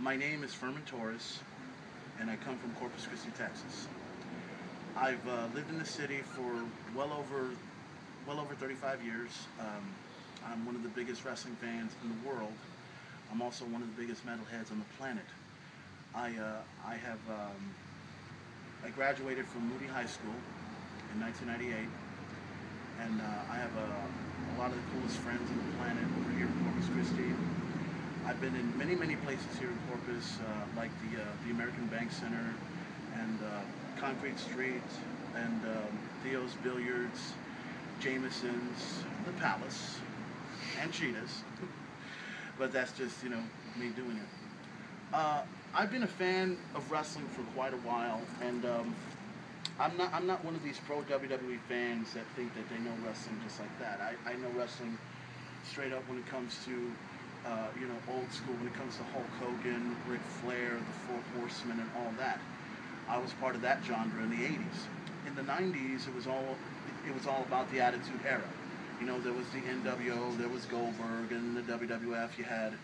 My name is Furman Torres, and I come from Corpus Christi, Texas. I've lived in the city for well over well over 35 years. I'm one of the biggest wrestling fans in the world. I'm also one of the biggest metalheads on the planet. I graduated from Moody High School in 1998, and I have a lot of the coolest friends on the planet over here in Corpus Christi. I've been in many places here in Corpus, like the American Bank Center and Concrete Street and Theo's Billiards, Jameson's, the Palace, and Cheetahs. But that's just me doing it. I've been a fan of wrestling for quite a while, and I'm not one of these pro WWE fans that think that they know wrestling just like that. I know wrestling straight up when it comes to old school, when it comes to Hulk Hogan, Ric Flair, the Four Horsemen, and all that. I was part of that genre in the '80s. In the '90s, it was all about the Attitude Era. There was the NWO, there was Goldberg, and the WWF. You had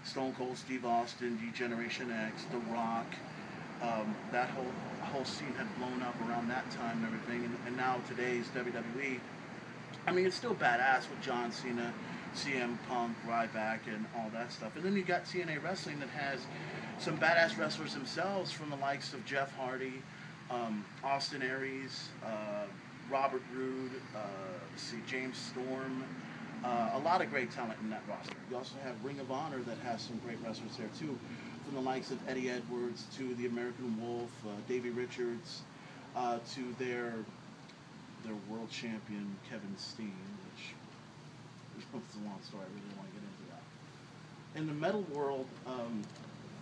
Stone Cold Steve Austin, D-Generation X, The Rock. That whole scene had blown up around that time and everything. And now today's WWE, I mean, it's still badass with John Cena, CM Punk, Ryback, and all that stuff. And then you got TNA Wrestling that has some badass wrestlers themselves, from the likes of Jeff Hardy, Austin Aries, Robert Roode, James Storm. A lot of great talent in that roster. You also have Ring of Honor that has some great wrestlers there too, from the likes of Eddie Edwards to the American Wolf, Davey Richards, to their world champion Kevin Steen, which it's a long story. I really don't want to get into that. In the metal world,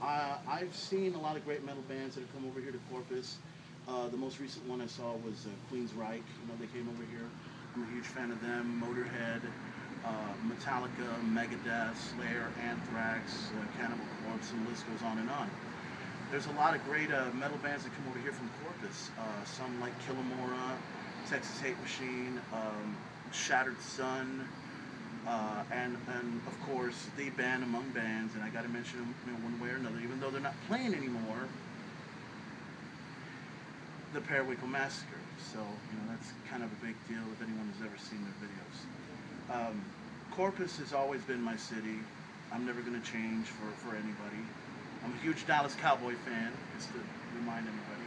I've seen a lot of great metal bands that have come over here to Corpus. The most recent one I saw was Queensryche. They came over here. I'm a huge fan of them. Motorhead, Metallica, Megadeth, Slayer, Anthrax, Cannibal Corpse, and the list goes on and on. There's a lot of great metal bands that come over here from Corpus. Some like Killamora, Texas Hate Machine, Shattered Sun, and of course the band among bands, and I got to mention them one way or another, even though they're not playing anymore. The Periwinkle Massacre. So that's kind of a big deal if anyone has ever seen their videos. Corpus has always been my city. I'm never going to change for anybody. I'm a huge Dallas Cowboy fan, just to remind anybody.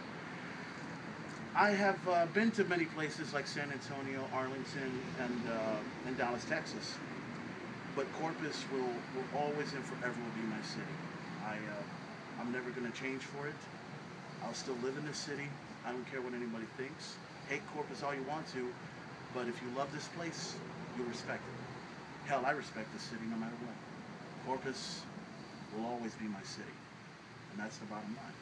I have been to many places like San Antonio, Arlington, and Dallas, Texas. But Corpus will always and forever will be my city. I'm never going to change for it. I'll still live in this city. I don't care what anybody thinks. Hate Corpus all you want to, but if you love this place, you'll respect it. Hell, I respect this city no matter what. Corpus will always be my city, and that's the bottom line.